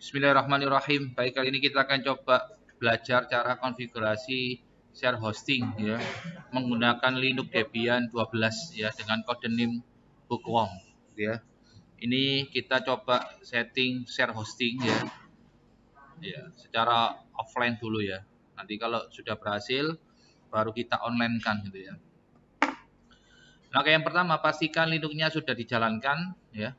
Bismillahirrahmanirrahim. Baik, kali ini kita akan coba belajar cara konfigurasi share hosting ya menggunakan Linux Debian 12 ya dengan kode NIM bookworm ya. Ini kita coba setting share hosting ya secara offline dulu ya. Nanti kalau sudah berhasil baru kita online kan gitu ya. Nah, yang pertama pastikan Linux-nya sudah dijalankan ya.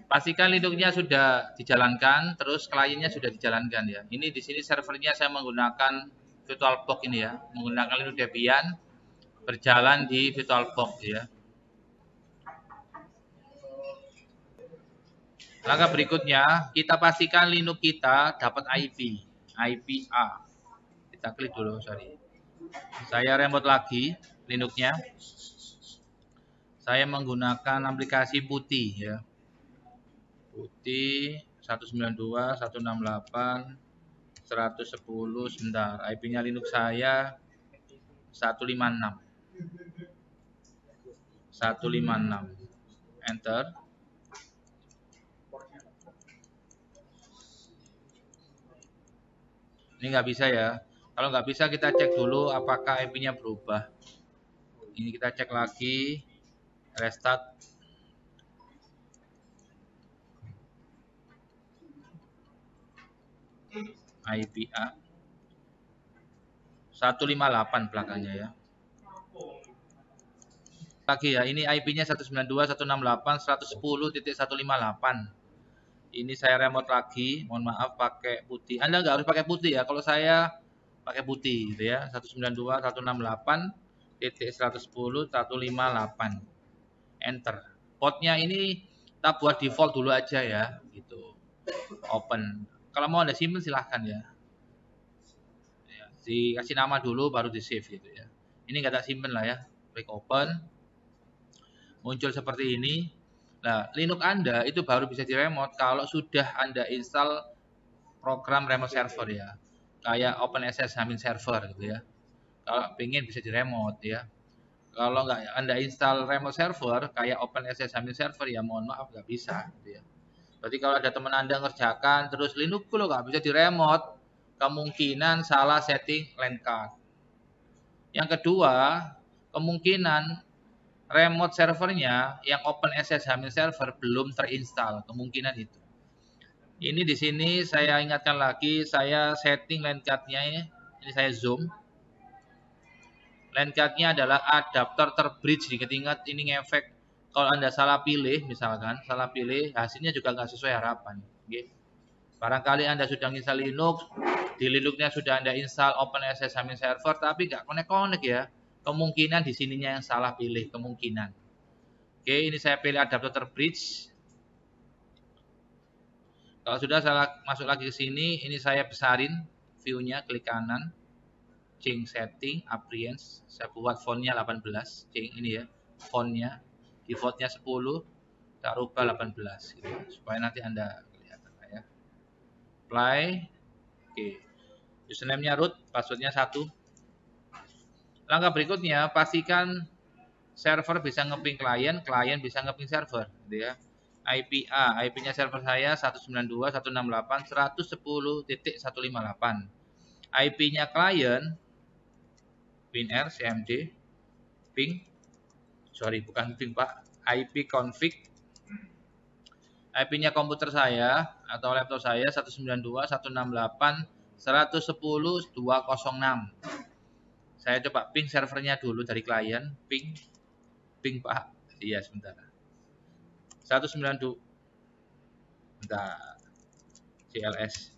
Pastikan Linux-nya sudah dijalankan, terus kliennya sudah dijalankan ya. Ini di sini servernya saya menggunakan VirtualBox ini ya, menggunakan Linux Debian berjalan di VirtualBox ya. Langkah berikutnya, kita pastikan Linux kita dapat IP A. Kita klik dulu, sorry. Saya remote lagi Linux-nya. Saya menggunakan aplikasi Putih ya. Putih 192, 168, 110 sebentar. IP-nya Linux saya 156. 156. Enter. Ini nggak bisa ya. Kalau nggak bisa kita cek dulu apakah IP-nya berubah. Ini kita cek lagi. Restart. IP A 158 belakangnya ya. Lagi ya, ini IP-nya 192.168.110.158. Ini saya remote lagi, mohon maaf pakai Putih. Anda nggak harus pakai Putih ya. Kalau saya pakai Putih gitu ya, 192.168.110.158. Enter. Portnya ini kita buat default dulu aja ya, gitu. Open. Kalau mau Anda simpen silahkan ya. Dikasih nama dulu baru di save gitu ya. Ini nggak tak simpen lah ya. Klik open. Muncul seperti ini. Nah, Linux Anda itu baru bisa di remote kalau sudah Anda install program remote server ya. Kayak OpenSSH server gitu ya. Kalau pengen bisa di remote ya. Kalau nggak Anda install remote server kayak OpenSSH server ya mohon maaf nggak bisa gitu ya. Berarti kalau ada teman Anda ngerjakan terus Linux lo nggak bisa di remote, kemungkinan salah setting LAN card. Yang kedua, kemungkinan remote servernya yang OpenSSH server belum terinstall, kemungkinan itu. Ini di sini saya ingatkan lagi, saya setting LAN card-nya ini saya zoom. LAN card-nya adalah adapter terbridge, diingat ini ngefek kalau Anda salah pilih, misalkan salah pilih, hasilnya juga nggak sesuai harapan. Oke. Barangkali Anda sudah install Linux, di Linux-nya sudah Anda install OpenSSH server, tapi nggak connect-connect ya. Kemungkinan di sininya yang salah pilih, kemungkinan. Oke, ini saya pilih adapter terbridge. Kalau sudah saya masuk lagi ke sini, ini saya besarin view-nya, klik kanan, change setting, appearance, saya buat font-nya 18, change ini ya, font-nya, default-nya 10, saya rubah 18, gitu, supaya nanti Anda kelihatan ya. Apply, oke, username-nya root, password-nya 1. Langkah berikutnya, pastikan server bisa ngeping klien, klien bisa ngeping server, gitu ya. IP A, IP-nya server saya 192.168.110.158. IP-nya klien WinR CMD ping, sorry bukan ping Pak, IP config. IP-nya komputer saya atau laptop saya 192.168.110.206. Saya coba ping servernya dulu dari klien, ping Pak. Iya sebentar. 192 bentar. CLS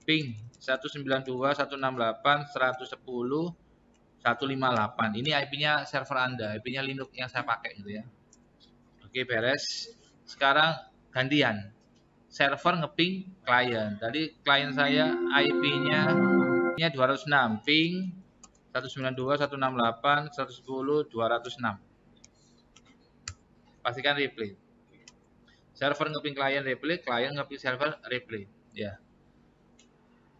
ping 192.168.110.158. Ini IP-nya server Anda, IP-nya Linux yang saya pakai gitu ya. Oke, beres. Sekarang gantian. Server ngeping klien. Tadi klien saya IP-nya 206, ping 192.168.110.206. Pastikan replay. Server ngeping klien replay, klien ngeping server replay. Ya.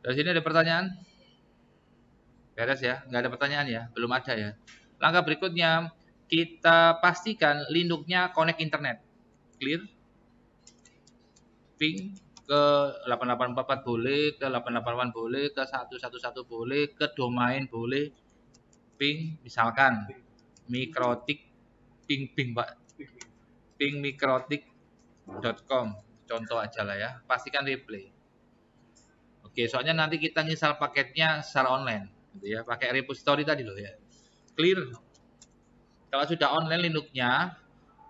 Dari sini ada pertanyaan? Beres ya, nggak ada pertanyaan ya, belum ada ya. Langkah berikutnya, kita pastikan Linux-nya connect internet. clear, ping ke 8844 boleh, ke 888 boleh, ke 111 boleh, ke domain boleh, ping misalkan mikrotik ping Pak, ping mikrotik.com contoh aja lah ya, pastikan replay. Oke, soalnya nanti kita install paketnya secara online gitu ya, pakai repository tadi loh ya. Clear. Kalau sudah online Linux-nya,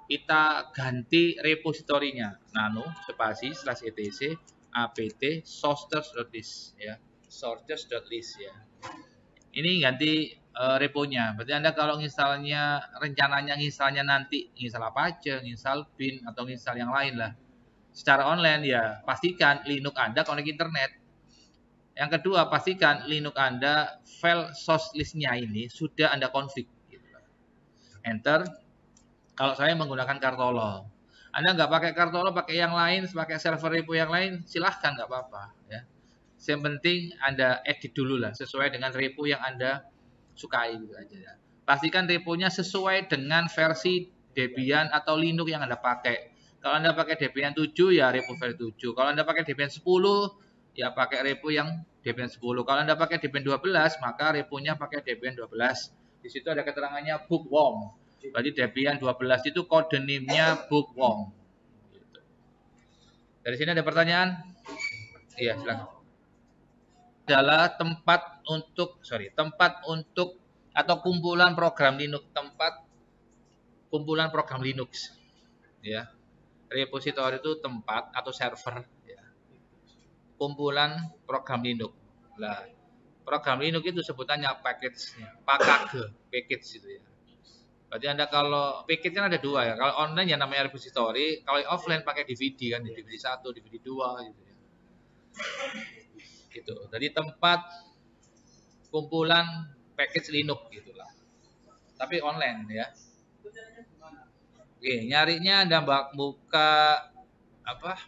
kita ganti repositorinya nano spasi /etc apt sources.list ya, sources.list ya. Ini ganti reponya. Berarti Anda kalau nginstalnya rencananya nginstalnya nanti nginstal apa aja, nginstal bin atau nginstal yang lain lah secara online ya, pastikan Linux Anda konek internet. Yang kedua, pastikan Linux Anda file source list-nya ini sudah Anda config. Enter. Kalau saya menggunakan Kartolo, Anda nggak pakai Kartolo, pakai yang lain, pakai server repo yang lain, silahkan nggak apa-apa ya. Yang penting Anda edit dulu lah sesuai dengan repo yang Anda sukai gitu aja ya. Pastikan reponya sesuai dengan versi Debian atau Linux yang Anda pakai. Kalau Anda pakai Debian 7 ya repo versi 7. Kalau Anda pakai Debian 10 ya pakai repo yang Debian 10. Kalau Anda pakai Debian 12 maka reponya pakai Debian 12. Di situ ada keterangannya bookworm. Berarti Debian 12 itu kode name-nya bookworm. Gitu. Dari sini ada pertanyaan? Iya, silakan. Adalah tempat untuk atau kumpulan program Linux, kumpulan program Linux ya. Repositori itu tempat atau server ya. Kumpulan program Linux. Lah, program Linux itu sebutannya package itu ya. Berarti Anda kalau package kan ada dua ya. Kalau online ya namanya repository, kalau offline pakai DVD kan, DVD 1, DVD 2 gitu ya. Gitu. Jadi tempat kumpulan package Linux gitulah. Tapi online ya. Oke, nyarinya Anda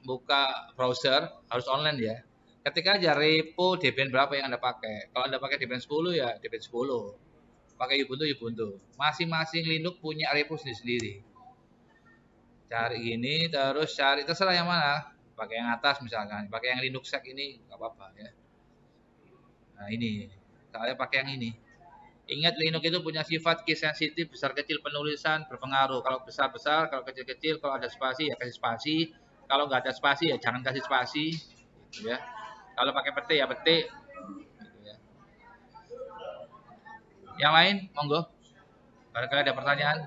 buka browser harus online ya. Ketika aja repo Debian berapa yang Anda pakai. Kalau Anda pakai Debian 10 ya Debian 10. Pakai Ubuntu. Masing-masing Linux punya repo sendiri. Cari gini terus cari terserah yang mana. Pakai yang atas misalkan, pakai yang Linux Sec ini nggak apa-apa ya. Nah, ini. Saya pakai yang ini. Ingat Linux itu punya sifat case sensitif, besar kecil penulisan berpengaruh. Kalau besar-besar, kalau kecil-kecil, kalau ada spasi ya kasih spasi. Kalau nggak ada spasi ya jangan kasih spasi gitu ya. Kalau pakai petik ya petik gitu ya. Yang lain monggo. Barangkali ada pertanyaan.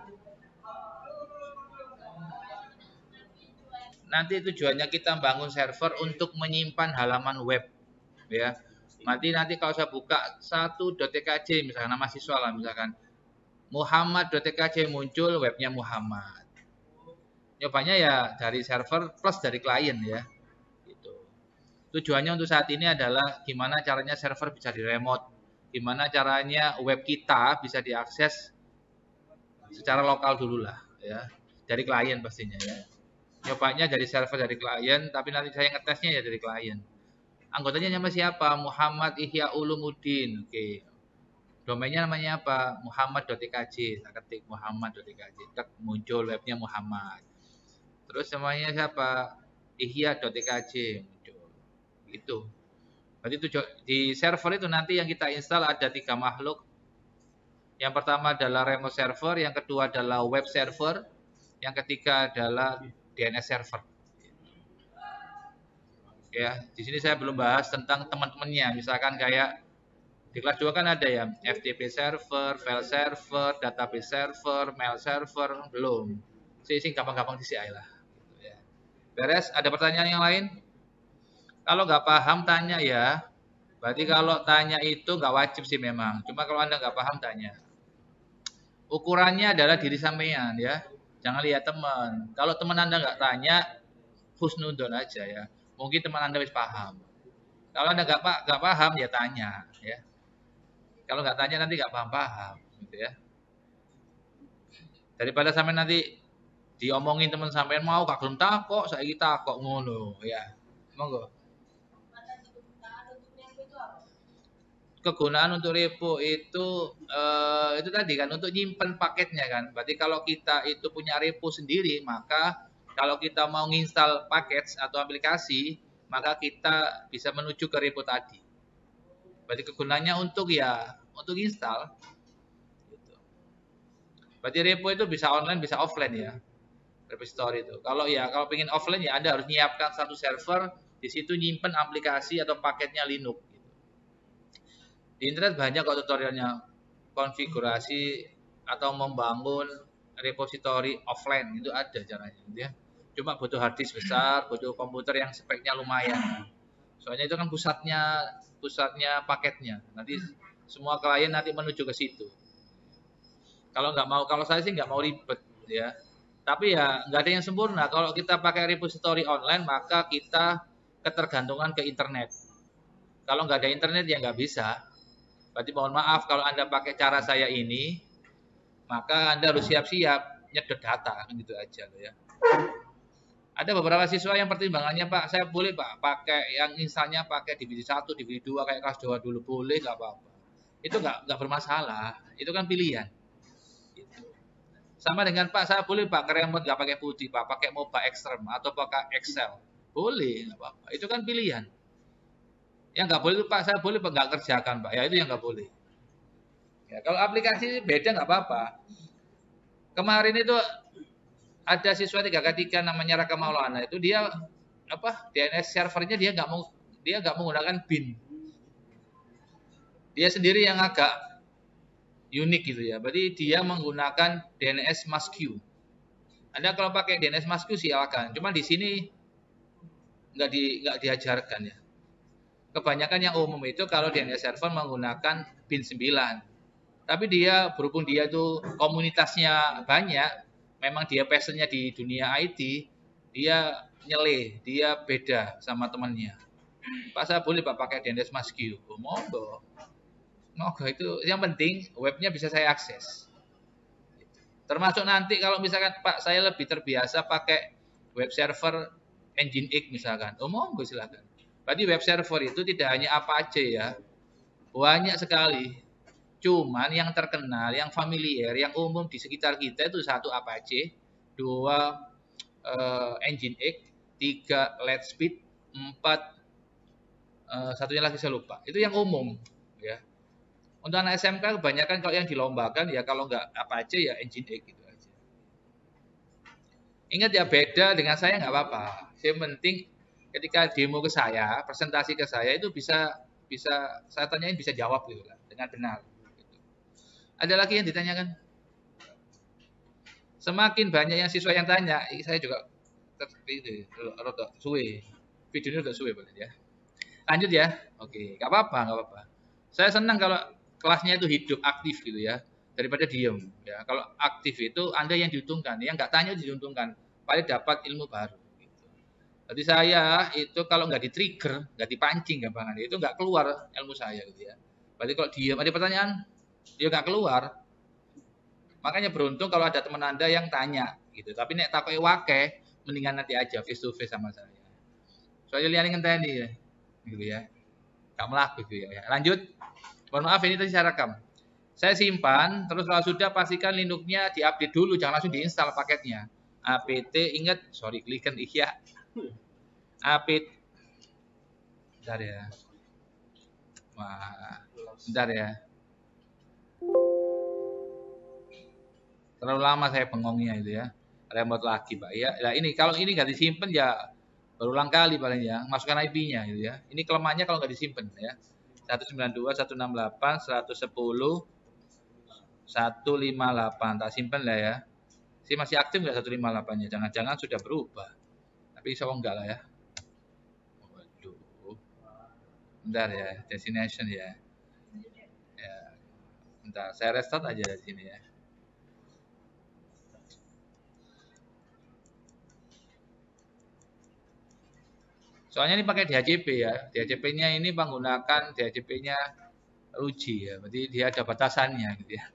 Nanti tujuannya kita bangun server untuk menyimpan halaman web ya. Nanti kalau saya buka 1.tkj misalkan nama siswa lah misalkan Muhammad.tkj muncul webnya Muhammad. Nyobanya ya dari server plus dari klien ya. Gitu. Tujuannya untuk saat ini adalah gimana caranya server bisa diremote, gimana caranya web kita bisa diakses secara lokal dulu lah ya. Dari klien pastinya ya. Nyobanya dari server dari klien, tapi nanti saya ngetesnya ya dari klien. Anggotanya nama siapa? Muhammad Ihya Ulumuddin. Oke. Domainnya namanya apa? Muhammad.tkj. Saya ketik Muhammad.tkj. Muncul webnya Muhammad. Terus namanya siapa? Ihya.tkj muncul. Itu. Berarti itu di server itu nanti yang kita install ada 3 makhluk. Yang pertama adalah remote server, yang kedua adalah web server, yang ketiga adalah DNS server. Ya, di sini saya belum bahas tentang teman-temannya. Misalkan kayak di kelas 2 kan ada ya FTP server, file server, database server, mail server, belum. Sing gampang-gampang di CI lah. Gitu ya. Beres, ada pertanyaan yang lain? Kalau nggak paham tanya ya. Berarti kalau tanya itu nggak wajib sih memang. Cuma kalau Anda nggak paham tanya. Ukurannya adalah diri sampean ya. Jangan lihat teman. Kalau teman Anda nggak tanya, husnudon aja ya. Mungkin teman Anda bisa paham. Kalau Anda nggak paham ya tanya ya. Kalau nggak tanya nanti nggak paham-paham gitu ya. Daripada sampai nanti diomongin teman sampean mau gak gelem takok, saiki takok ngono ya. Monggo. Kegunaan untuk repo itu tadi kan untuk nyimpen paketnya kan. Berarti kalau kita itu punya repo sendiri, maka kalau kita mau nginstal package atau aplikasi, maka kita bisa menuju ke repo tadi. Berarti kegunaannya untuk install. Gitu. Berarti repo itu bisa online, bisa offline ya. Repository itu. Kalau pengen offline ya Anda harus menyiapkan satu server, di situ nyimpen aplikasi atau paketnya Linux. Gitu. Di internet banyak kok tutorialnya, konfigurasi atau membangun repository offline itu ada caranya, gitu ya. Cuma butuh hard disk besar, butuh komputer yang speknya lumayan. Soalnya itu kan pusatnya paketnya. Nanti semua klien nanti menuju ke situ. Kalau saya sih nggak mau ribet, ya. Tapi ya nggak ada yang sempurna. Kalau kita pakai repository online, maka kita ketergantungan ke internet. Kalau nggak ada internet ya nggak bisa. Berarti mohon maaf kalau Anda pakai cara saya ini, maka Anda harus siap-siap nyedot data, gitu aja loh ya. Ada beberapa siswa yang pertimbangannya, Pak, saya boleh Pak pakai yang misalnya pakai DVD 1, DVD 2 kayak kelas 2 dulu, boleh nggak apa-apa. Itu nggak bermasalah, itu kan pilihan. Gitu. Sama dengan Pak, saya boleh Pak remote nggak pakai putih, Pak, pakai Moba Extreme atau pakai Excel, boleh nggak apa-apa. Itu kan pilihan. Yang nggak boleh itu Pak, saya boleh Pak nggak kerjakan Pak, ya itu yang nggak boleh. Ya, kalau aplikasi beda nggak apa-apa. Kemarin itu ada siswa 3x3 namanya Raka Maulana, itu dia DNS servernya dia nggak menggunakan bin. Dia sendiri yang agak unik gitu ya. Berarti dia menggunakan DNS MASQ. Anda kalau pakai DNS MASQ silakan. Cuma di sini nggak diajarkan ya. Kebanyakan yang umum itu kalau DNS server menggunakan bin 9. Tapi dia berhubung dia itu komunitasnya banyak, memang dia passionnya di dunia IT, dia nyeleh, dia beda sama temannya. Pak, saya boleh Pak pakai DNS MASQ? Oh, monggo itu. Yang penting webnya bisa saya akses. Termasuk nanti kalau misalkan Pak saya lebih terbiasa pakai web server Nginx misalkan, oh monggo silakan. Berarti web server itu tidak hanya Apache ya, banyak sekali. Cuman yang terkenal, yang familiar, yang umum di sekitar kita itu 1 Apache, 2 Nginx, 3 Lightspeed, 4 satunya lagi saya lupa. Itu yang umum ya. Untuk anak SMK kebanyakan kalau yang dilombakan ya kalau nggak Apache ya Nginx gitu aja. Ingat ya, beda dengan saya nggak apa-apa. Yang penting ketika demo ke saya, presentasi ke saya itu bisa saya tanyain, bisa jawab gitu kan dengan benar. Ada lagi yang ditanyakan? Semakin banyak yang siswa yang tanya, saya juga rada suwe. Videonya udah suwe boleh ya. Lanjut ya. Oke, nggak apa-apa. Saya senang kalau kelasnya itu hidup, aktif gitu ya, daripada diem. Ya, kalau aktif itu Anda yang diuntungkan, yang nggak tanya diuntungkan, paling dapat ilmu baru. Gitu. Jadi saya itu kalau nggak di-trigger, nggak dipancing gampangan, itu nggak keluar ilmu saya gitu ya. Berarti kalau diem ada pertanyaan, dia nggak keluar. Makanya beruntung kalau ada teman Anda yang tanya gitu. Tapi nek takoki wake, mendingan nanti aja face to face sama saya. Soalnya liane ngenteni ya. Gitu ya. Gak melaku gitu ya. Lanjut. Mohon maaf ini tadi saya rekam. Saya simpan, terus kalau sudah pastikan Linux-nya diupdate dulu, jangan langsung diinstal paketnya. apt ingat, klikan iya. apt bentar ya. Wah, bentar ya. Terlalu lama saya bengongnya itu ya. Remote lagi Pak ya. Nah ini kalau ini nggak disimpan ya berulang kali paling ya. Masukkan IP-nya gitu ya. Ini kelemahannya kalau nggak disimpan ya. 192, 168, 110, 158. Tak simpan lah ya. Si masih aktif nggak 158-nya? Jangan-jangan sudah berubah. Tapi insya Allah enggak lah ya. Waduh. Bentar ya. Destination ya. Ya. Bentar. Saya restart aja di sini ya. Soalnya ini pakai DHCP ya. DHCP-nya ini menggunakan DHCP-nya uji ya. Berarti dia ada batasannya gitu ya.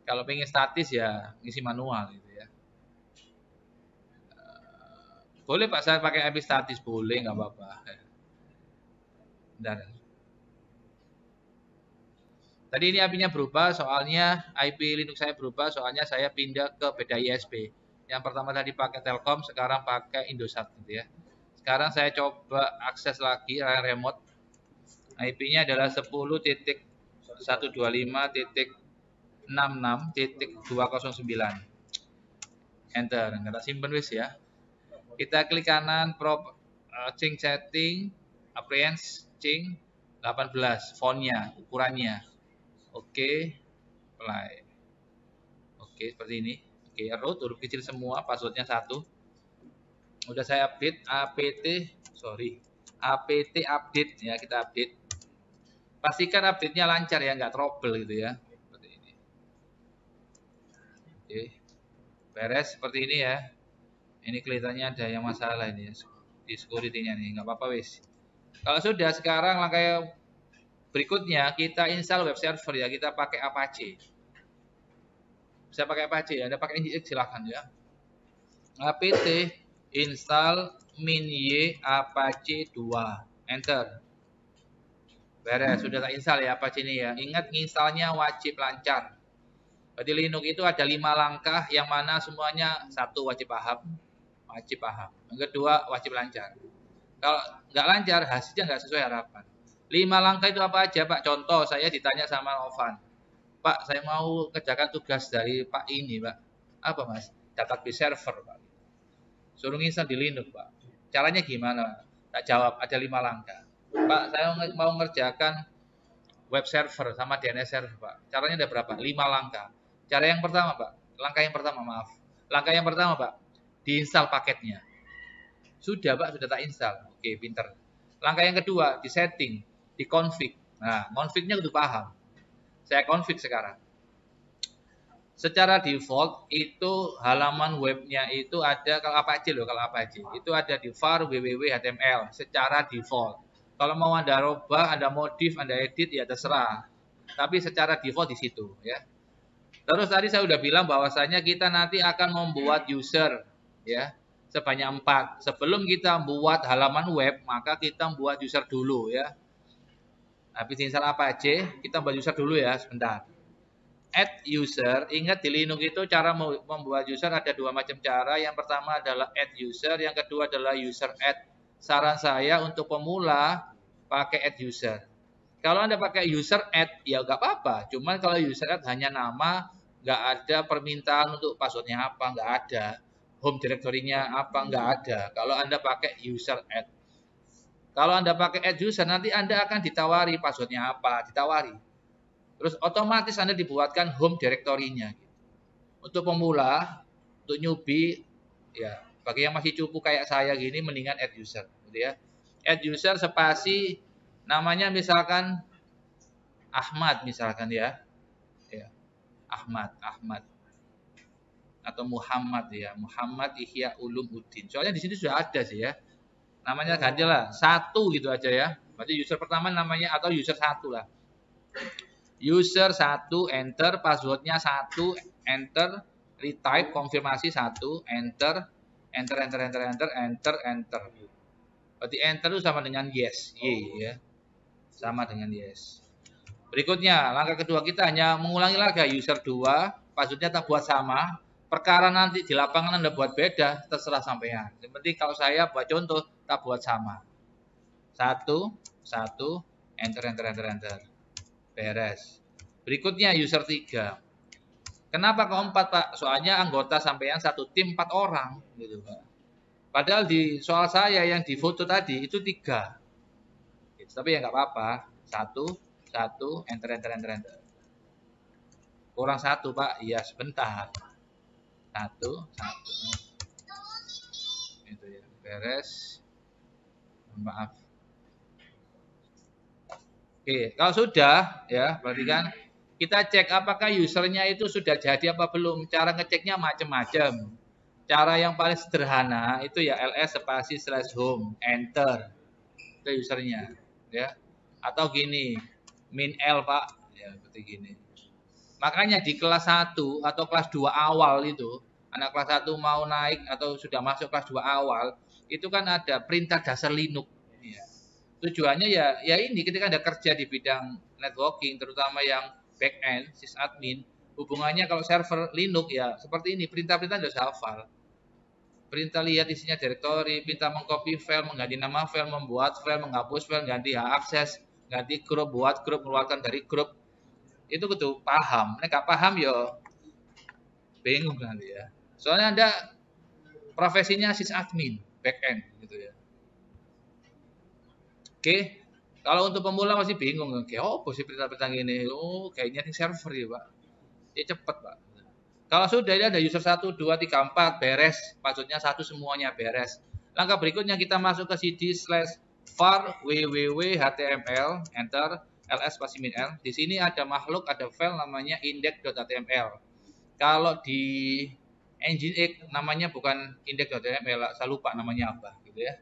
Kalau pengen statis ya ngisi manual gitu ya. Boleh Pak saya pakai IP statis, boleh nggak apa-apa. Bentar. Tadi ini IP-nya berubah soalnya IP Linux saya berubah soalnya saya pindah ke beda ISP. Yang pertama tadi pakai Telkom, sekarang pakai Indosat gitu ya. Sekarang saya coba akses lagi remote. IP-nya adalah 10.125.66.209. Enter, kita simpen wis ya. Kita klik kanan change setting, appearance, change 18, fontnya, ukurannya. Oke, apply. Oke, seperti ini. Oke, root huruf kecil semua, passwordnya 1. Udah saya update apt update ya, kita update. Pastikan update-nya lancar ya, nggak trouble gitu ya. Seperti ini. Oke. Beres seperti ini ya. Ini kelihatannya ada yang masalah ini ya, di security-nya nih, nggak apa-apa wis. Kalau sudah, sekarang langkah berikutnya kita install web server ya, kita pakai Apache. Bisa pakai Apache ya, Anda pakai Nginx silahkan ya. apt install -y apache 2, enter. Beres, sudah tak install ya Apache ini ya. Ingat installnya wajib lancar. Berarti Linux itu ada 5 langkah, yang mana semuanya satu wajib paham. Yang kedua wajib lancar. Kalau nggak lancar, hasilnya nggak sesuai harapan. 5 langkah itu apa aja Pak? Contoh, saya ditanya sama Novan, Pak, saya mau kerjakan tugas dari Pak ini Pak. Apa Mas? Database server Pak. Suruh install di Linux Pak. Caranya gimana? Tak jawab, ada 5 langkah. Pak, saya mau ngerjakan web server sama DNS server Pak. Caranya ada berapa? 5 langkah. Cara yang pertama Pak, langkah yang pertama Pak, diinstal paketnya. Sudah Pak, sudah tak install. Oke, pinter. Langkah yang kedua, di setting, di config. Nah, config-nya kudu paham. Saya config sekarang. Secara default itu halaman webnya itu ada, kalau Apache itu ada di var www.html secara default. Kalau mau Anda rubah, Anda modif, Anda edit ya terserah. Tapi secara default di situ ya. Terus tadi saya udah bilang bahwasanya kita nanti akan membuat user ya sebanyak 4. Sebelum kita buat halaman web, maka kita buat user dulu ya. Habis install Apache, kita buat user dulu ya, sebentar. Add user, ingat di Linux itu cara membuat user ada 2 macam cara. Yang pertama adalah add user, yang kedua adalah user add. Saran saya untuk pemula pakai add user. Kalau Anda pakai user add ya nggak apa-apa. Cuman kalau user add hanya nama, nggak ada permintaan untuk passwordnya apa, nggak ada. Home directory-nya apa, nggak ada. Kalau Anda pakai user add. Kalau Anda pakai add user, nanti Anda akan ditawari passwordnya apa, ditawari. Terus otomatis Anda dibuatkan home directory-nya. Untuk pemula, untuk newbie, ya bagi yang masih cupu kayak saya gini, mendingan add user, gitu ya. Add user spasi, namanya misalkan Ahmad misalkan ya, Ahmad atau Muhammad ya, Muhammad Ihya Ulumuddin. Soalnya di sini sudah ada sih ya. Namanya gantilah 1 gitu aja ya. Berarti user pertama namanya atau user 1 lah. User 1, enter, passwordnya 1, enter, retype, konfirmasi 1, enter. Berarti enter itu sama dengan yes, ya. Sama dengan yes. Berikutnya, langkah kedua kita hanya mengulangi lagi user 2, passwordnya tak buat sama. Perkara nanti di lapangan Anda buat beda, terserah sampean. Yang penting kalau saya buat contoh, tak buat sama. 1, enter. Beres. Berikutnya user 3. Kenapa kok 4 Pak? Soalnya anggota sampean satu tim 4 orang gitu Pak. Padahal di soal saya yang di foto tadi itu 3. Gitu. Tapi ya nggak apa-apa. 1, enter. Kurang 1 Pak. Iya sebentar. 1. Itu ya. Beres. Maaf. Oke, kalau sudah ya, berarti kan kita cek apakah usernya itu sudah jadi apa belum. Cara ngeceknya macam-macam. Cara yang paling sederhana itu ya ls spasi /home, enter. Itu usernya, ya. Atau gini, min l Pak, ya seperti gini. Makanya di kelas 1 atau kelas 2 awal itu, anak kelas 1 mau naik atau sudah masuk kelas 2 awal, itu kan ada perintah dasar Linux. Tujuannya ya ini ketika Anda kerja di bidang networking, terutama yang back end, sysadmin, hubungannya kalau server Linux ya seperti ini, perintah-perintah harus hafal. perintah lihat isinya direktori, perintah mengcopy file, mengganti nama file, membuat file, menghapus file, ganti hak akses, ganti grup, buat grup, mengeluarkan dari grup. Itu kudu paham. Nek gak paham ya bingung nanti ya. Soalnya Anda profesinya sysadmin, backend gitu ya. Oke. Kalau untuk pemula masih bingung, oke, oh posisi perintah-perintah gini, oh kayaknya di server ya Pak. Ya cepet Pak. Kalau sudah ini ada user 1, 2, 3, 4, beres. Maksudnya satu semuanya beres. Langkah berikutnya kita masuk ke cd/var www.html, enter, ls spasi min l. Di sini ada makhluk, ada file namanya index.html. Kalau di Nginx namanya bukan index.html, saya lupa namanya apa gitu ya.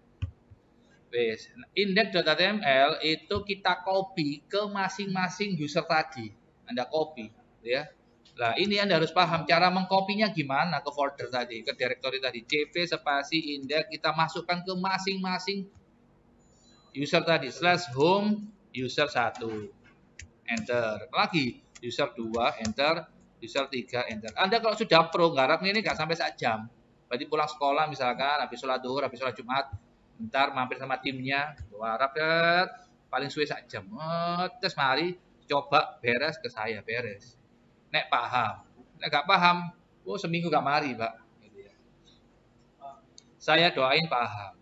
Index.html itu kita copy ke masing-masing user tadi. Anda copy, ya. Nah, ini Anda harus paham cara mengkopinya gimana ke folder tadi, ke directory tadi. cv spasi index kita masukkan ke masing-masing user tadi. /home user 1. Enter. Lagi user 2, enter. User 3, enter. Anda kalau sudah pro, garap ini nggak sampai 1 jam. Berarti pulang sekolah misalkan, habis sholat duhur, habis sholat Jumat, ntar mampir sama timnya, garap paling suwe 1 jam. Terus mari coba beres ke saya, beres. Nek paham, nek gak paham, seminggu gak mari Pak. Gitu ya. Saya doain paham.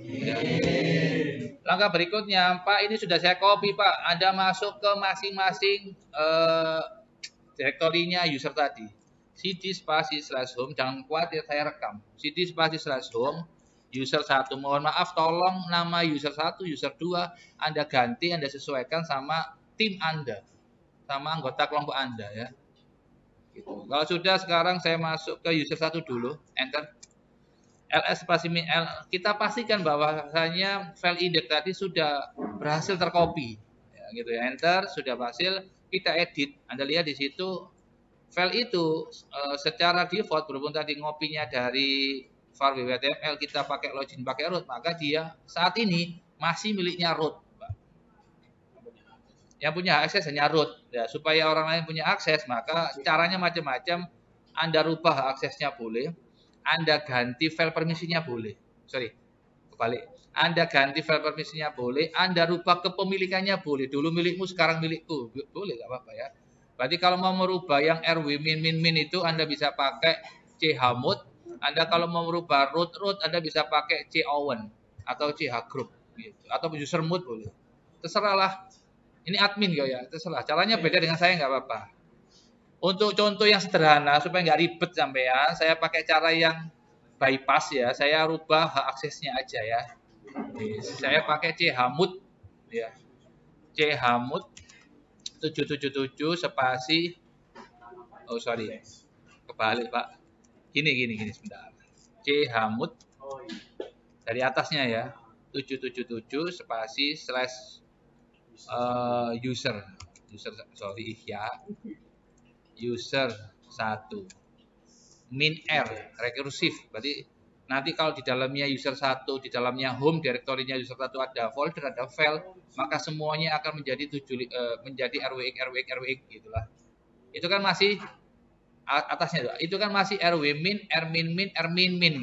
Ya. Langkah berikutnya, Pak, ini sudah saya copy Pak. Anda masuk ke masing-masing direktorinya user tadi. cd spasi /home, jangan khawatir saya rekam. cd spasi /home user 1. Mohon maaf, tolong nama user 1, user 2 Anda ganti, Anda sesuaikan sama tim Anda, sama anggota kelompok Anda ya. Gitu. Kalau sudah, sekarang saya masuk ke user 1 dulu, enter. ls spasi min l, kita pastikan bahwasanya file index tadi sudah berhasil tercopy. Ya, gitu ya, enter, sudah berhasil, kita edit. Anda lihat di situ file itu secara default berhubung tadi ngopinya dari var www.html kita pakai login pakai root, maka dia saat ini masih miliknya root. Yang punya akses hanya root ya, supaya orang lain punya akses maka caranya macam-macam. Anda rubah aksesnya boleh, Anda ganti file permisinya boleh, kebalik, Anda ganti file permisinya boleh, Anda rubah kepemilikannya boleh, dulu milikmu sekarang milikku boleh, gak apa-apa ya. Berarti kalau mau merubah yang rw min itu Anda bisa pakai chmod. Anda kalau mau merubah root Anda bisa pakai chown atau chgroup gitu, atau usermod boleh, terserahlah. Ini admin kok ya, terserah. Caranya beda dengan saya nggak apa-apa. Untuk contoh yang sederhana supaya nggak ribet sampean, saya pakai cara yang bypass ya. Saya rubah hak aksesnya aja ya. Saya pakai chmod ya. Chmod 777 spasi kebalik Pak. Gini sebentar. Chmod dari atasnya ya. 777 spasi user 1 min r rekursif. Berarti nanti kalau di dalamnya user 1, di dalamnya home direktorinya user 1 ada folder, ada file, maka semuanya akan menjadi menjadi rwx gitulah. Itu kan masih atasnya itu kan masih rw min, r min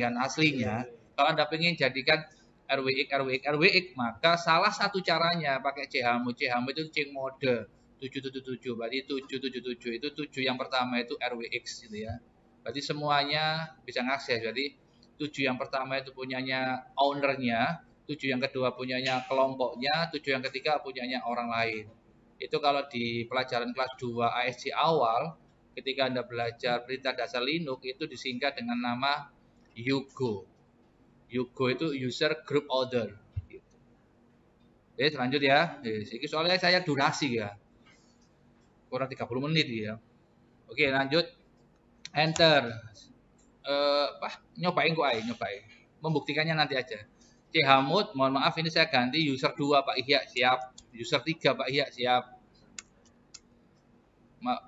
kan aslinya. Kalau Anda pengen jadikan rwx, maka salah satu caranya pakai chmod itu chmode 777. Berarti 777 itu 7 yang pertama itu rwx gitu ya. Berarti semuanya bisa ngakses. Berarti 7 yang pertama itu punyanya ownernya, 7 yang kedua punyanya kelompoknya, 7 yang ketiga punyanya orang lain. Itu kalau di pelajaran kelas 2 ASC awal, ketika Anda belajar perintah dasar Linux itu disingkat dengan nama Yugo. Yugo itu user group order. Oke, lanjut ya. Soalnya saya durasi ya. Kurang 30 menit ya. Oke, lanjut. Enter. Nyobain kok aja, nyobain. Membuktikannya nanti aja. Chmod, mohon maaf ini saya ganti user 2 Pak Ihya, siap. User 3 Pak Ihya, siap.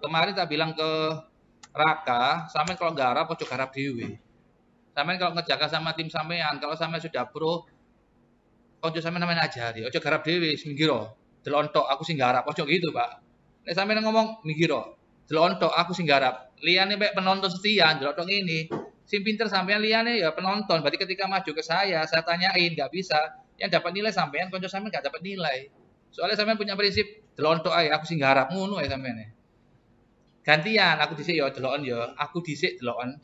Kemarin tak bilang ke Raka, sampean kalau garap ojo garap dhewe. Sampean kalau ngejaga sama tim sampean, kalau sampean sudah pro, ojo sampean ajari, ojo garap dhewe minggiro. Delontok aku sing garap, ojo gitu, Pak. Nek sampean ngomong minggiro, delontok aku sing garap. Liyane mek penonton setia delontok ini. Sing pinter sampean liyane ya penonton. Berarti ketika maju ke saya tanyain nggak bisa. Yang dapat nilai sampean, konco sampean nggak dapat nilai. Soalnya sampean punya prinsip delontok ae, aku sing garap ngono ya sampean. Gantian, aku dhisik ya deloken ya. Aku dhisik deloken.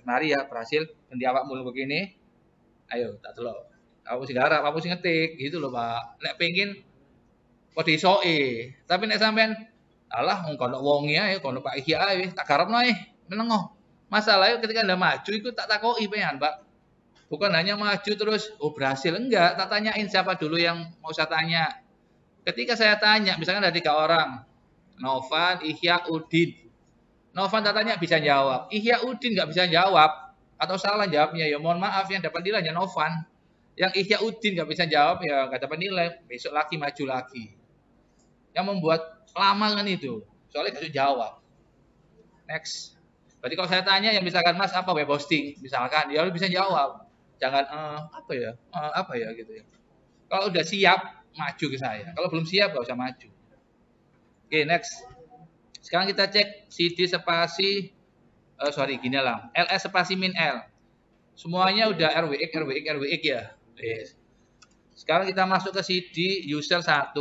Mari ya berhasil ganti awak mulu begini. Ayo tak delok. Aku sing garap, aku sing ngetik gitu loh, Pak. Nek pengen kok isoke. Tapi nek sampean alah wong kono wonge ae, kono Pak Ihya ae, tak garapno ae. Menengo. Masalahnya ketika Anda maju itu tak takoki pengen, Pak. Bukan hanya maju terus oh berhasil enggak, tak tanyain siapa dulu yang mau saya tanya. Ketika saya tanya, misalkan ada 3 orang, Novan, Ihya, Udin. Novan tak tanya bisa jawab, Ihya, Udin nggak bisa jawab atau salah jawabnya ya mohon maaf yang dapat nilainya Novan. Yang Ihya, Udin nggak bisa jawab ya nggak dapat nilai, besok lagi maju lagi. Yang membuat lama kan itu, soalnya nggak bisa jawab. Next. Berarti kalau saya tanya yang misalkan Mas apa web hosting, misalkan dia harus bisa jawab. Jangan apa ya gitu ya. Kalau udah siap maju ke saya. Kalau belum siap nggak usah maju. Oke, next. Sekarang kita cek CD spasi gini lah. LS spasi min L. Semuanya udah RWX ya. Yes. Sekarang kita masuk ke CD user 1.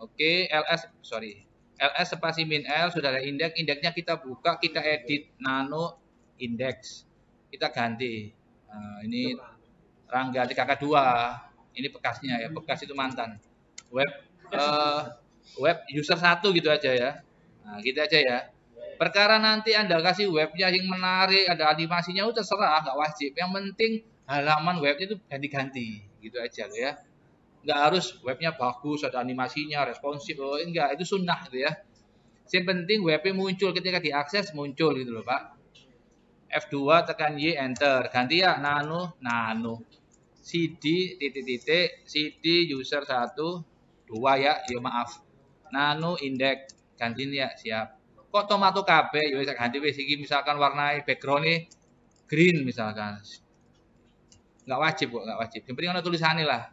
Oke, LS spasi min L sudah ada indeks. Indeksnya kita buka, kita edit nano indeks. Kita ganti. Nah, ini Rangga TKK2. Ini bekasnya ya, bekas itu mantan. Web user 1 gitu aja ya. Nah, gitu aja ya. Perkara nanti Anda kasih webnya yang menarik, ada animasinya, udah terserah, nggak wajib. Yang penting halaman webnya itu ganti-ganti, gitu aja loh ya. Nggak harus webnya bagus, ada animasinya, responsif, oh enggak, itu sunnah gitu ya. Yang penting webnya muncul ketika diakses, muncul gitu loh Pak. F2 tekan Y enter, ganti ya nano CD CD user 1 2 ya maaf nano indeks ganti ya siap. Kok tomato KB ya bisa ganti wis iki misalkan warna background green misalkan. Nggak wajib kok, nggak wajib. Yang penting ada tulisannya lah.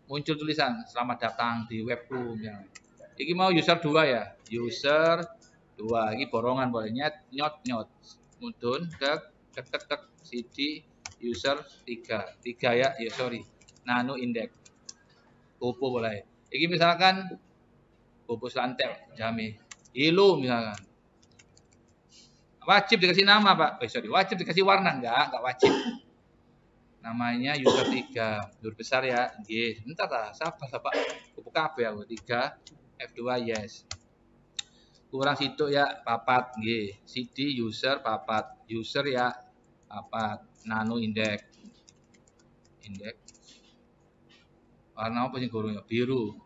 Muncul tulisan selamat datang di webku misalnya. Iki mau user 2 ya. User 2 ini borongan boleh nyot mudun tek CD user 3 ya sorry nano indeks popo boleh ini misalkan popo selantel jami ilu misalkan wajib dikasih nama Pak wajib dikasih warna enggak wajib namanya user 3 huruf besar ya bentar lah sabar Pak popo KB aku 3 F2 yes kurang situ ya papat CD user papat user ya papat nano indeks warna apa sih gurunya biru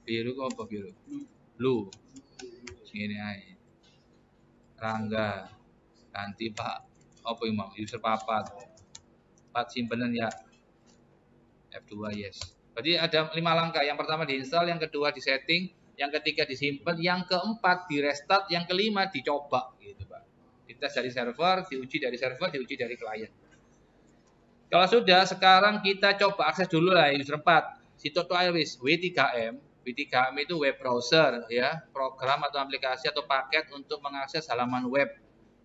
kok apa biru blue sini aja Rangga ganti Pak apa yang mau user papat simpenan ya F2 yes berarti ada 5 langkah yang pertama diinstal yang kedua di setting yang ketiga disimpan, yang keempat di restart, yang kelima dicoba gitu Pak. Dites dari server, diuji dari server, diuji dari klien. Kalau sudah, sekarang kita coba akses dulu lah user 4. Si Toto Iris W3M. W3M itu web browser ya, program atau aplikasi atau paket untuk mengakses halaman web.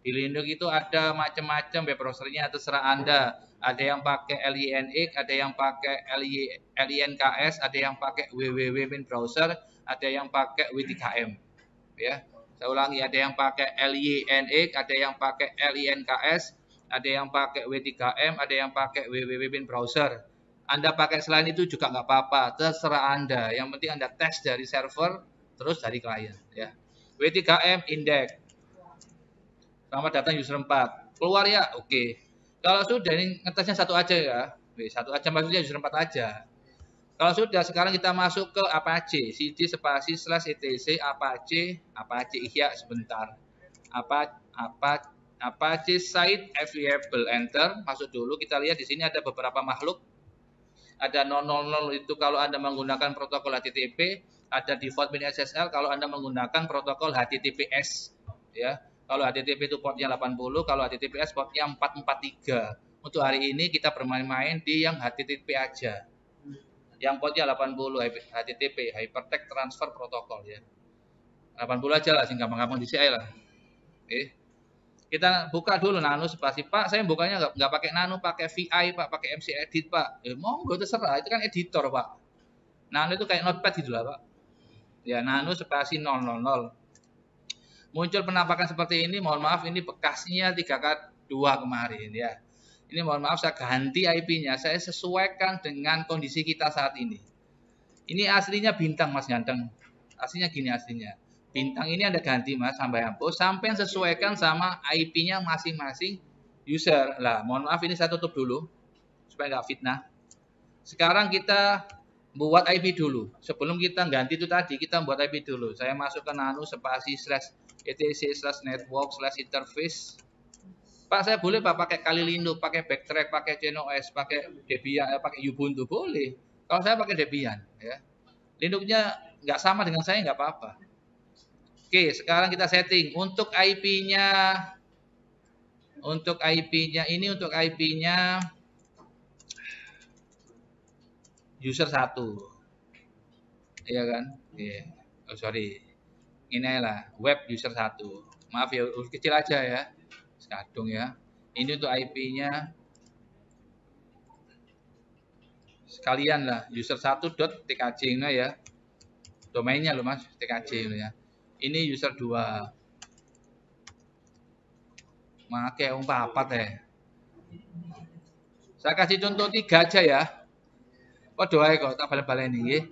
Di Linux itu ada macam-macam web browsernya, terserah Anda. Ada yang pakai LINX, ada yang pakai LINKS, ada yang pakai www min browser, ada yang pakai W3M ya. Saya ulangi, ada yang pakai LINX, ada yang pakai LINKS, ada yang pakai W3M, ada yang pakai www min browser. Anda pakai selain itu juga nggak apa-apa, terserah Anda. Yang penting Anda tes dari server terus dari klien ya. W3M index. Selamat datang user 4. Keluar ya? Oke. Kalau sudah ini ngetesnya satu aja ya. Satu aja maksudnya user 4 aja. Kalau sudah, sekarang kita masuk ke Apache, cd spasi /etc Apache Ihya sebentar. Apache site available enter, masuk dulu. Kita lihat di sini ada beberapa makhluk. Ada 000 itu kalau Anda menggunakan protokol HTTP, ada default min SSL kalau Anda menggunakan protokol HTTPS ya. Kalau HTTP itu portnya 80, kalau HTTPS portnya 443. Untuk hari ini kita bermain-main di yang HTTP aja. Yang portnya 80 HTTP Hypertext Transfer Protocol ya. 80 aja lah, sing gampang-gampang di CI lah. Oke. Kita buka dulu nano spasi. Pak, saya bukanya nggak pakai nano, pakai VI, Pak, pakai MC Edit, Pak. Monggo terserah, itu kan editor, Pak. Nano itu kayak notepad gitu lah, Pak. Ya, nano spasi 000. Muncul penampakan seperti ini, mohon maaf ini bekasnya 3K2 kemarin ya. Ini mohon maaf saya ganti IP-nya, saya sesuaikan dengan kondisi kita saat ini. Ini aslinya bintang Mas Ganteng. Aslinya gini aslinya. Bintang ini Anda ganti Mas sampai hapus sampai sesuaikan sama IP-nya masing-masing user. Lah, mohon maaf ini saya tutup dulu supaya nggak fitnah. Sekarang kita buat IP dulu. Sebelum kita ganti itu tadi, kita buat IP dulu. Saya masuk ke nano spasi /etc/network/interface. Pak, saya boleh Pak pakai Kali Linux, pakai Backtrack, pakai CentOS, pakai Debian, pakai Ubuntu boleh. Kalau saya pakai Debian, ya. Linuxnya nggak sama dengan saya nggak apa-apa. Oke, sekarang kita setting untuk IP-nya. Untuk IP-nya ini untuk IP-nya user 1. Iya kan? Iya. Oh, sorry. Ini lah web user 1. Maaf ya, kecil aja ya. Sekadung ya. Ini untuk IP-nya sekalian lah user 1.tkj ini ya. Domainnya loh Mas, tkj ini ya. Ini user 2. Make papat ya. Saya kasih contoh 3 aja ya. Padha ae kok tak balen-baleni nggih.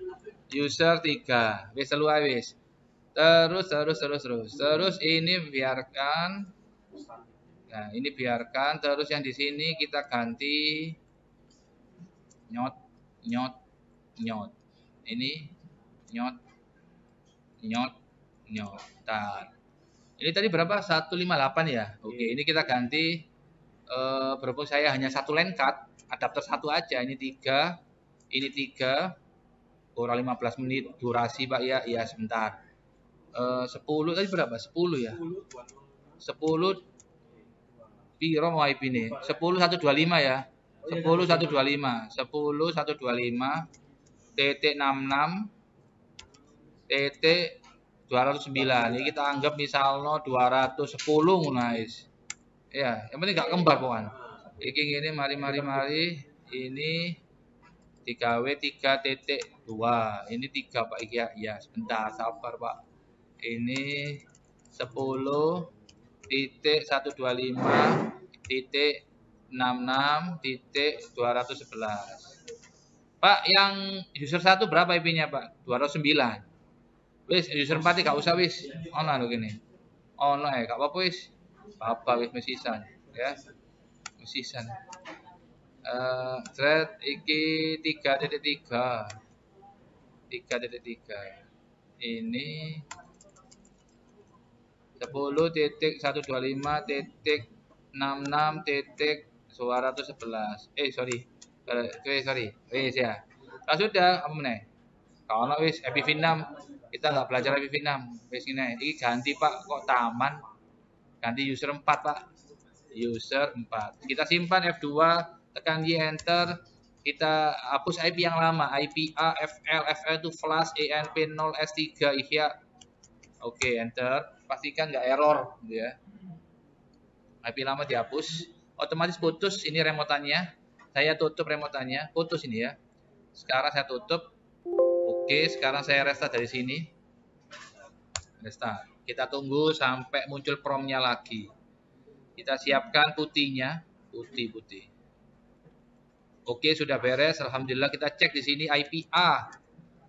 User 3. Wis telu ae wis. Terus ini biarkan. Nah, ini biarkan terus yang di sini kita ganti nyot. Ini nyot. Tar. Ini tadi berapa? 158 ya. Oke, ini kita ganti berhubung saya hanya satu line cut, adapter satu aja. Ini 3, ini 3. Kurang 15 menit durasi Pak ya. Iya sebentar. 10 tadi berapa? 10 ya. 10 piro mau IP ini? 10125 ya. 10125. 10125 titik 66 titik 209. Ini kita anggap misalnya 210 guys. Ya, yang penting gak kembar pokoknya. Iki ini mari. Ini 3W 3.2. Ini 3 Pak iki ya. Sebentar sabar Pak. Ini 10.125.66.211. Pak, yang user 1 berapa IP-nya, Pak? 209. Wis, user 4 gak usah wis. Ono lho kene. Ono ya, gak apa-apa wis. Apa wis mesisan, ya. Mesisan. Thread iki 3.3. 3.3. Ini 10.125.66.211. Sorry. Wis ya. Lah sudah, apa meneh? Kalau wis IPv6, kita nggak belajar IPv6. Wis ini ganti Pak, kok taman? Ganti user 4 Pak. User 4. Kita simpan F2, tekan Y enter. Kita hapus IP yang lama, IP A, FL itu flash, ENP 0, S3, IHA. Oke, enter. Pastikan nggak error, gitu ya. IP lama dihapus. Otomatis putus ini remotannya. Saya tutup remotannya, putus ini ya. Sekarang saya tutup. Oke, sekarang saya restart dari sini. Restart. Kita tunggu sampai muncul promnya lagi. Kita siapkan putihnya, putih. Oke, sudah beres. Alhamdulillah kita cek di sini IP A.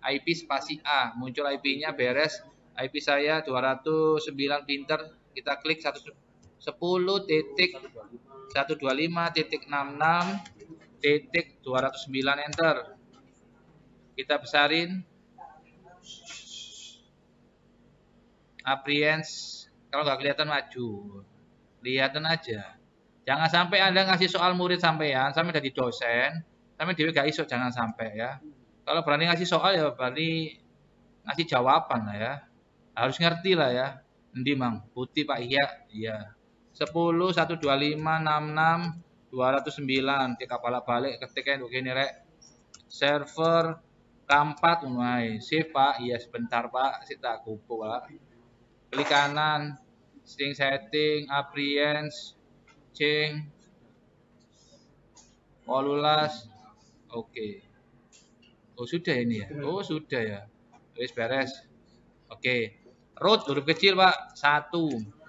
IP spasi A, muncul IP-nya beres. IP saya 209 pinter. Kita klik 10.125.66.209 enter. Kita besarin. Appliance, kalau nggak kelihatan maju, kelihatan aja. Jangan sampai Anda ngasih soal murid sampean, sampai jadi dosen, sampai dia gak iso, jangan sampai ya. Kalau berani ngasih soal ya berani ngasih jawaban lah ya. Harus ngerti lah ya. Endi Mang? Putih Pak iya. 10.125.66.209 kita balik ketiknya begini rek. Server K4 mulai. Save Pak. Iya sebentar Pak, saya tak kupu Pak. Klik kanan, String setting, appliance, change, 18. Oke. Oh sudah ini ya. Oh sudah ya. Wis beres. Oke. Root huruf kecil Pak 1.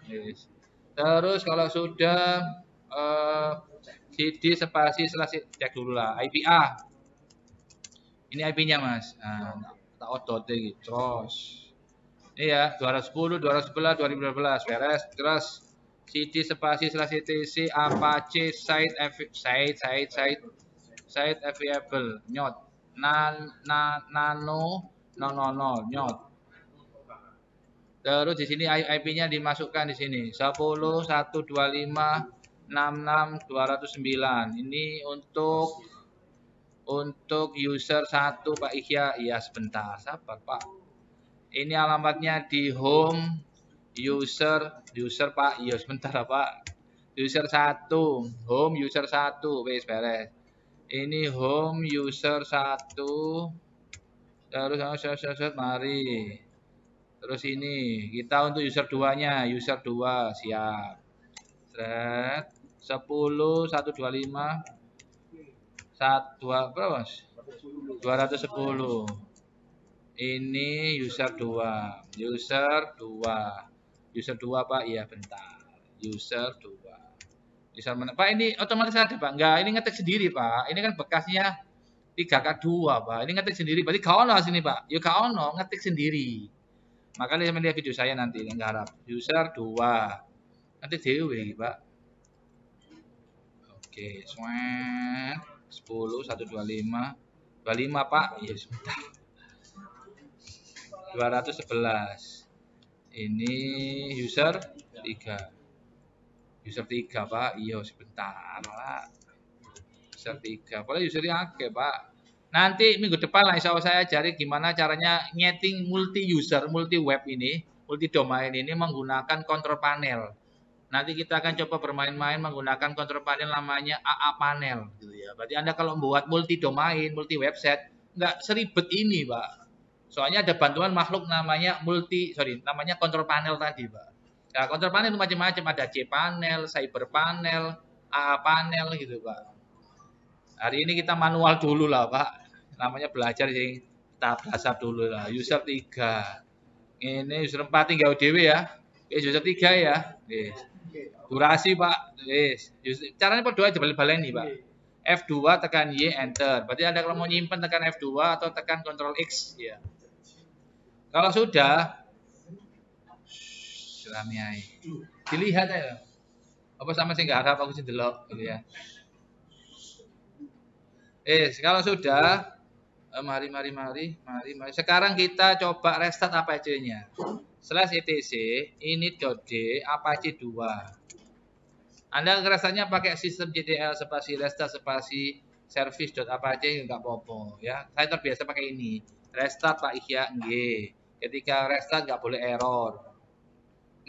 Yes. Terus kalau sudah CD spasi cek dulu lah IPA. Ini IP-nya Mas. Nah, tak odot iki. Terus. Iya, 210, 211, 2012 beres. Terus CD spasi TC Apache site available nyot nano nyot. Terus di sini IP-nya dimasukkan di sini 10 125 66 209. Ini untuk user 1 Pak Ihya. Iya sebentar, sabar Pak. Ini alamatnya di home user Pak. Iya sebentar Pak. User 1, home user 1, wes beres. Ini home user 1. Terus mari. Terus ini kita untuk user 2-nya, user 2 siap. Thread 10 125 12 berapa Mas? 210. Ini user 2. User 2 Pak, iya bentar. User 2. User mana? Pak ini otomatis ada Pak? Enggak, ini ngetik sendiri Pak. Ini kan bekasnya 3K2 Pak. Ini ngetik sendiri. Berarti gak ono sini Pak. Ya gak ono, ngetik sendiri. Makanya saya melihat video saya nanti yang harap. User 2. Nanti dewe Pak. Oke, 10 125 25 Pak. Ya sebentar. 211. Ini user 3. User 3 Pak. Iya sebentar Pak. User 3. Boleh usernya akeh Pak. Nanti minggu depan lah insya Allah saya ajari gimana caranya nyeting multi user, multi web ini, multi domain ini menggunakan control panel. Nanti kita akan coba bermain-main menggunakan control panel namanya AA panel gitu ya. Berarti Anda kalau membuat multi domain, multi website nggak seribet ini, Pak. Soalnya ada bantuan makhluk namanya namanya control panel tadi, Pak. Nah, control panel itu macam-macam, ada C panel, cyber panel, AA panel gitu, Pak. Hari ini kita manual dulu lah, Pak. Namanya belajar yang tahap dasar dulu lah. User 3. Ini user 4 tinggal dewe ya. User 3 ya. Yes. Durasi Pak. Yes. Caranya berdoa aja balik-balik nih Pak. F2 tekan Y enter. Berarti Anda kalau mau nyimpen tekan F2 atau tekan Ctrl X ya. Kalau sudah selamiai. Dilihat aja. Apa sama sih enggak harap aku sih delok gitu ya. Kalau sudah mari. Sekarang kita coba restart Apache-nya. /etc init.d Apache 2. Anda ngerasanya pakai sistem JDL spasi restart spasi service.apache enggak apa-apa ya. Saya terbiasa pakai ini. Restart Pak Ihya nggih. Ketika restart enggak boleh error.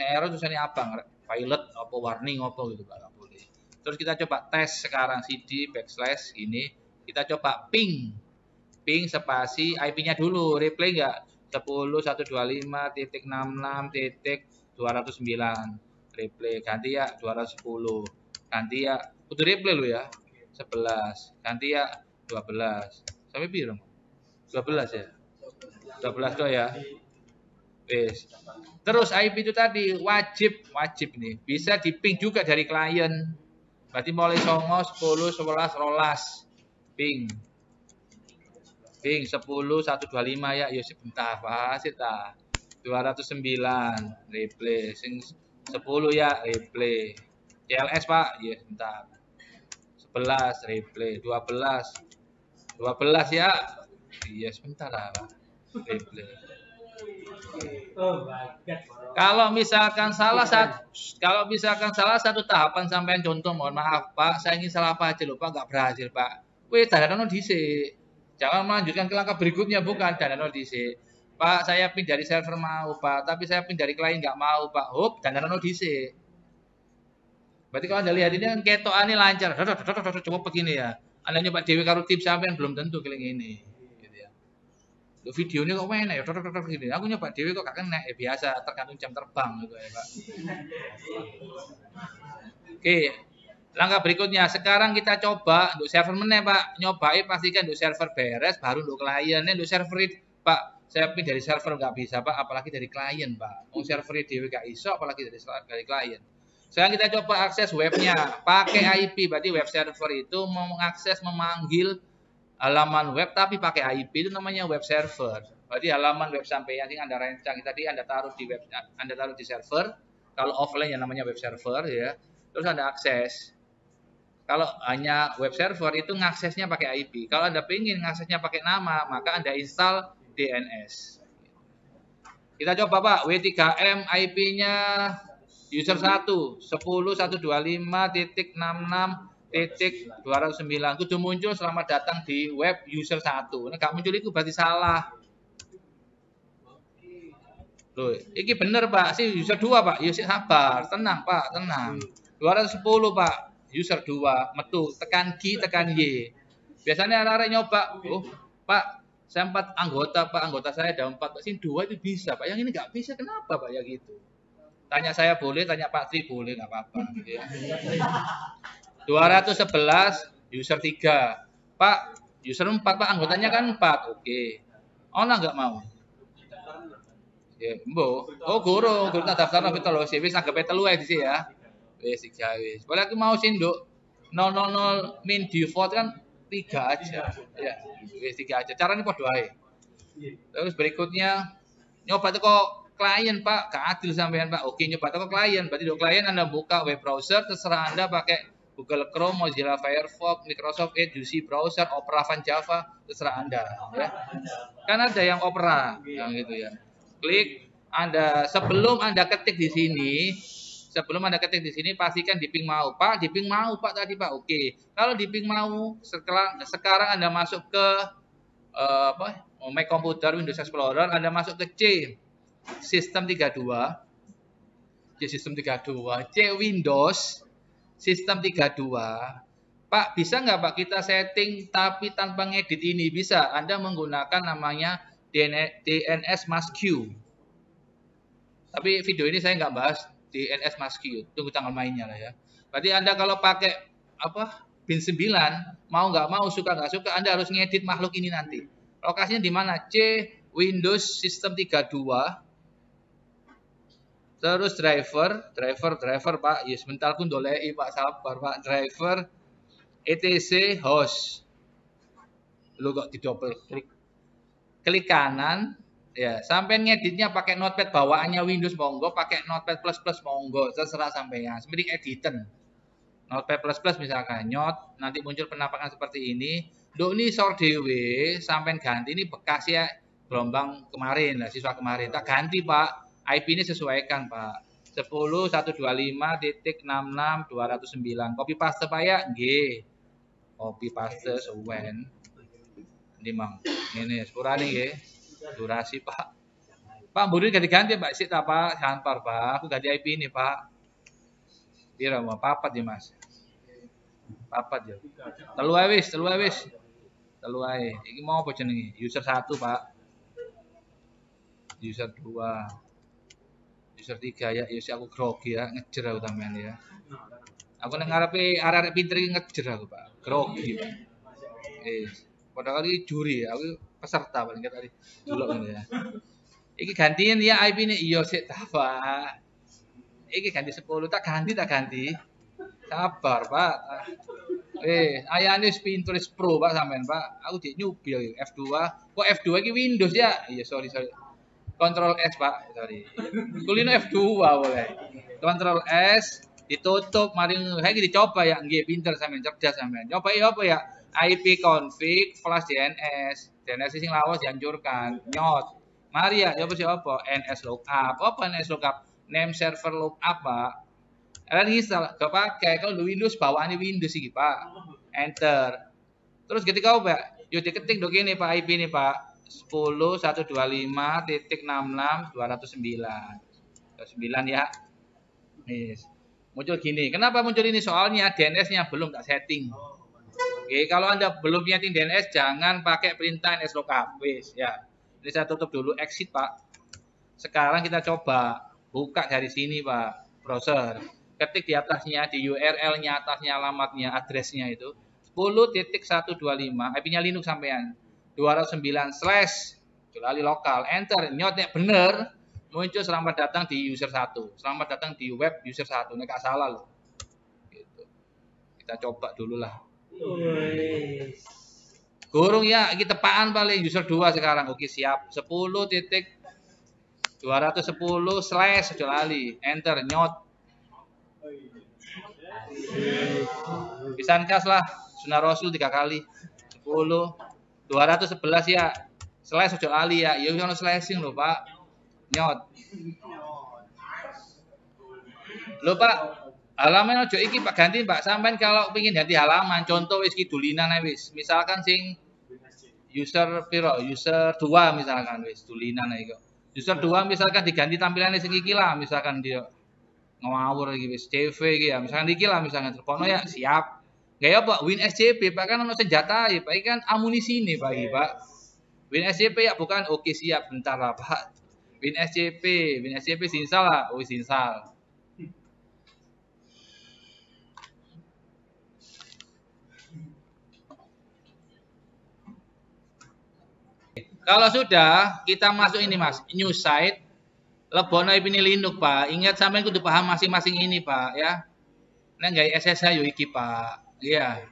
Nah, error tulisannya apa? Pilot apa warning apa gitu Pak, enggak boleh. Terus kita coba tes sekarang cd / ini. Kita coba ping spasi IP-nya dulu, replay enggak? 10.125.66.209 replay, ganti ya 210, ganti ya kudu replay lo ya 11, ganti ya 12 sampai biru 12 ya 12 do ya. Terus IP itu tadi wajib nih bisa diping juga dari klien, berarti mulai 9, 10, 11, 12 ping 10 125 ya, sebentar Pak, sita 209 replay, sing 10 ya replay. CLS Pak, ya sebentar. 11 replay, 12 ya. Iya sebentar lah Pak. Replay. Kalau misalkan salah satu tahapan sampai contoh, mohon maaf Pak, saya ingin salah apa aja lupa nggak berhasil Pak. Wih, tanda dhisik. Jangan melanjutkan ke langkah berikutnya, bukan dana dhisik. Pak, saya pin dari server mau, Pak, tapi saya pin dari klien nggak mau, Pak. Hop, dana dhisik. Berarti kalau Anda lihat ini kan ketokane lancar. Coba begini ya. Anda nyoba dhewe karo tim sampean belum tentu keling ini. Gitu ya. Videonya kok enak ya, gini. Aku nyoba dewe kok gak kena, ya biasa tergantung jam terbang gitu ya Pak. Oke, langkah berikutnya sekarang kita coba untuk server meneh Pak, nyobai pastikan untuk server beres, baru untuk kliennya untuk server Pak. Saya pin dari server nggak bisa Pak, apalagi dari klien Pak. Mau server dewe gak iso, apalagi dari klien. Sekarang kita coba akses webnya, pakai IP, berarti web server itu mau mengakses memanggil halaman web tapi pakai IP itu namanya web server. Berarti halaman web sampean yang Anda rancang tadi Anda taruh di web, Anda taruh di server. Kalau offline yang namanya web server ya. Terus Anda akses. Kalau hanya web server itu ngaksesnya pakai IP. Kalau Anda ingin ngaksesnya pakai nama, maka Anda install DNS. Kita coba Pak, W3M IP-nya user 1 10.125.66.209 kudu muncul selamat datang di web user 1. Ini gak muncul itu berarti salah. Loh, ini bener Pak, sih user 2 Pak. Ya sabar, tenang Pak, tenang. 210 Pak, user 2 metu tekan G tekan Y. Biasanya arek nyoba, oh Pak, saya 4 anggota Pak, anggota saya ada 4 Pak, sini 2 itu bisa Pak. Yang ini nggak bisa kenapa Pak ya gitu. Tanya saya boleh, tanya Pak Tri boleh, nggak apa-apa. Ya. 211 user 3. Pak, user 4 Pak, anggotanya kan 4. Oke. Ona nggak mau. Ya, mbo. Oh, guru tak daftar tapi telo sih wis anggape telu ae disi ya. Wis 3 wis. Boleh aku mau sih, Nduk. 000 min default kan 3 aja. Ya, wis 3 aja. Caranya padha ae. Terus berikutnya nyoba teko klien Pak, gak adil sampean Pak. Oke, nyoba toko klien. Berarti di klien Anda buka web browser, terserah Anda pakai Google Chrome, Mozilla Firefox, Microsoft Edge, UC browser, Opera Van Java, terserah Anda. Ya. Kan ada yang Opera, yang gitu ya. Klik Anda sebelum Anda ketik di sini, pastikan di ping mau Pak, di ping mau Pak tadi Pak. Oke. Kalau di ping mau, sekarang Anda masuk ke Mac komputer Windows Explorer, Anda masuk ke C Sistem 32, C Sistem 32, C Windows Sistem 32. Pak, bisa nggak Pak kita setting tapi tanpa ngedit ini? Bisa. Anda menggunakan namanya DNS MASQ. Tapi video ini saya nggak bahas DNS MASQ. Tunggu tanggal mainnya lah ya. Berarti Anda kalau pakai bin 9, mau nggak mau, suka nggak suka, Anda harus ngedit makhluk ini nanti. Lokasinya di mana? C Windows System 32. Terus driver Pak. Ya sebentar pun dolei Pak, sabar Pak. Driver etc host. Lu kok di double klik. Klik kanan ya, sampai ngeditnya pakai notepad bawaannya Windows monggo, pakai notepad plus monggo, terserah sampean. Seperti editan. Notepad plus misalkan nyot, nanti muncul penampakan seperti ini. Dok ini sor dewe, sampai ganti ini bekas ya gelombang kemarin lah, siswa kemarin. Tak ganti Pak, IP ini sesuaikan Pak. 10.125.66.209. Copy paste Pak ya, nggih. Copy paste suwen. Ini mang, ini sepurane nggih. Durasi Pak. Pak, budi ganti-ganti Pak, sik ta Pak, santar Pak. Aku ganti IP ini Pak. Pira mau papat ya Mas? Papat ya. Telu ae wis. Telu ae. Iki mau apa jenenge? User 1, Pak. User 2. User 3 ya. Ya aku grogi ya, ngejer aku sampean ya. Aku nang ngarepe arek-arek pinter iki ngejer aku, Pak. Grogi, Pak. Padahal iki juri ya, aku peserta paling tadi. Delok ngene ya. Iki gantiin ya IP ini. Iya sik ta, Pak. Iki ganti 10, tak ganti. Sabar, Pak. Ayane wis pinter wis pro, Pak sampean, Pak. Aku dik nyubi iki F2. Kok F2 iki Windows ya? Iya, sorry. Control S, Pak. Sorry. Kulino F2 boleh. Control S ditutup, mari iki dicoba ya. Nggih, pinter sampean, cerdas sampean. Coba ya apa ya? IP config flash DNS. DNS sing lawas dihancurkan. Nyot. Mari ya, coba siapa? NS lookup. Apa NS lookup? Name server lookup, Pak. Kalian install, gak pakai. Kalau di Windows bawaannya Windows iki, Pak. Enter. Terus ketika apa? Yo diketik dok ini Pak, IP ini Pak. 10.125.66.209 ya. Nih. Muncul gini. Kenapa muncul ini? Soalnya DNS-nya belum tak setting. Oke, kalau Anda belum setting DNS, jangan pakai perintah NS lookup. Wis ya. Ini saya tutup dulu, exit Pak. Sekarang kita coba buka dari sini Pak, browser. Ketik di atasnya, di URL-nya, atasnya alamatnya, address-nya itu 10.125, IP-nya Linux sampean. 209/ kecuali lokal, enter, nyotnya bener, muncul selamat datang di user 1, selamat datang di web user 1, ini gak salah loh. Gitu. Kita coba dulu lah. Gurung ya, kita tepaan paling user 2 sekarang. Oke, siap. 10.210/ kecuali enter nyot. Pisan kas lah, sunah rasul 3 kali. 10.211 ya. Slash kecuali ya. Ya ono slashing lho, Pak. Nyot. Lho, Pak. Halaman ojo iki Pak ganti Pak. Sampeyan kalau pengin ganti halaman, contoh wis ki dulinan wis. Misalkan sing user piro? User 2 misalkan wis tulinan ae kok. User 2 misalkan diganti tampilannya sing iki lah, misalkan dia ngawur iki wis CV iki ya. Misalkan iki lah misalkan terpono ya siap. Gaya Pak Win SCP Pak kan ono senjata ya Pak, iki kan amunisi nih Pak iki Pak. Win SCP ya bukan oke siap bentar lah Pak. Win SCP sinsal lah, oh sinsal. Kalau sudah, kita masuk ini Mas, new site, lebono ini Linux Pak. Ingat sampai kudu paham masing-masing ini Pak ya. Nek gawe SSH yo iki Pak. Iya.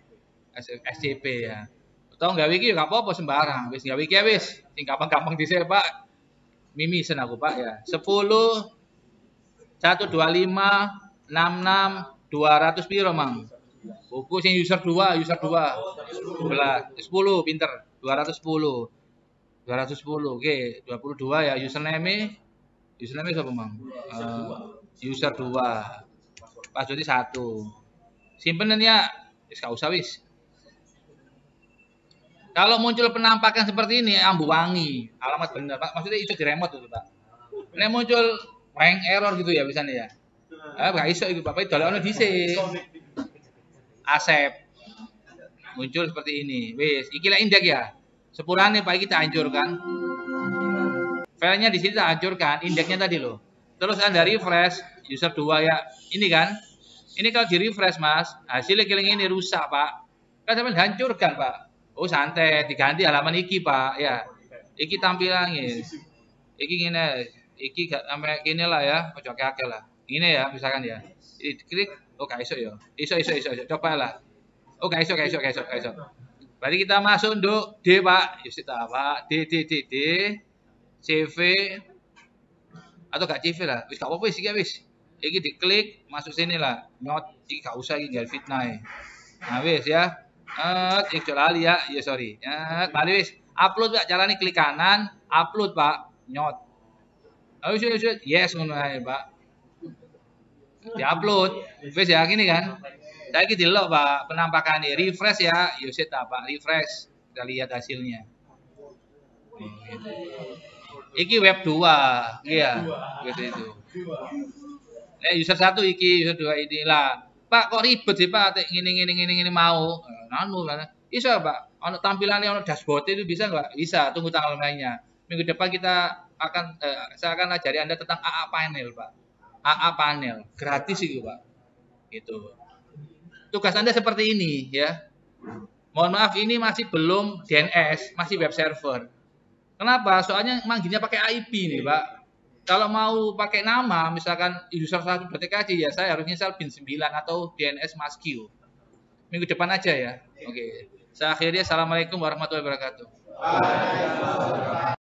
SCP ya. Atau gawe iki yo gak apa-apa sembarang. Wis gawe iki wis, sing gampang-gampang dhisik Pak. Mimisen aku Pak ya. 10 125 66 200 piro Mang? Buku sing user 2, 11, 10 pinter, 210. 210, oke, 22 ya username siapa Mang? User 2. Password 1. Simpenan ya, wis gak usah wis. Kalau muncul penampakan seperti ini ambu wangi, alamat bener Pak. Maksudnya iso di remote itu Pak. Nek muncul rank error gitu ya misalnya ya. Gak iso itu Bapak dolekno dhisik. Asep. Muncul seperti ini. Wis, iki lek indeks ya. Sepurane Pak kita hancurkan. Filenya di sini kita hancurkan, indeksnya tadi loh. Terus Anda refresh user 2 ya. Ini kan. Ini kalau di refresh Mas, hasilnya kiling ini rusak Pak. Kan sampai hancurkan Pak. Oh santai, diganti halaman iki Pak ya. Iki tampilannya. Iki ngene, iki sampai gini lah ya, ojo akeh lah. Ini ya misalkan ya. Klik, oh gak iso ya. Iso. Coba lah. Oh gak iso. Berarti kita masuk untuk D Pak, Yusit apa? D, CV atau gak CV lah, wis gak apa-apa sih wis. Iki diklik, masuk sini lah, not, iki gak usah iki fitnah. Nah wis ya, iki lali ya, sorry. Mari wis, upload Pak, caranya klik kanan, upload Pak, nyot. Wis, yes ngono ae Pak. Di-upload, wis ya gini kan. Saya gitu loh Pak, penampakannya refresh ya, Yusit Pak, refresh, kita lihat hasilnya. Iki web 2, iya, gitu itu. User 1 iki, user 2 inilah. Pak kok ribet sih Pak, ngini mau, nanu lah. Bisa Pak, ono tampilannya ono dashboard itu bisa nggak? Bisa, tunggu tanggal mainnya. Minggu depan kita akan, saya akan ajari Anda tentang AA panel Pak. AA panel, gratis itu Pak, gitu. Tugas Anda seperti ini ya. Mohon maaf ini masih belum DNS, masih web server. Kenapa? Soalnya manggilnya pakai IP nih, Pak. Kalau mau pakai nama misalkan user 1.tk ya saya harus install bin 9 atau DNS Masq. Minggu depan aja ya. Oke. Saya akhiri, assalamualaikum warahmatullahi wabarakatuh.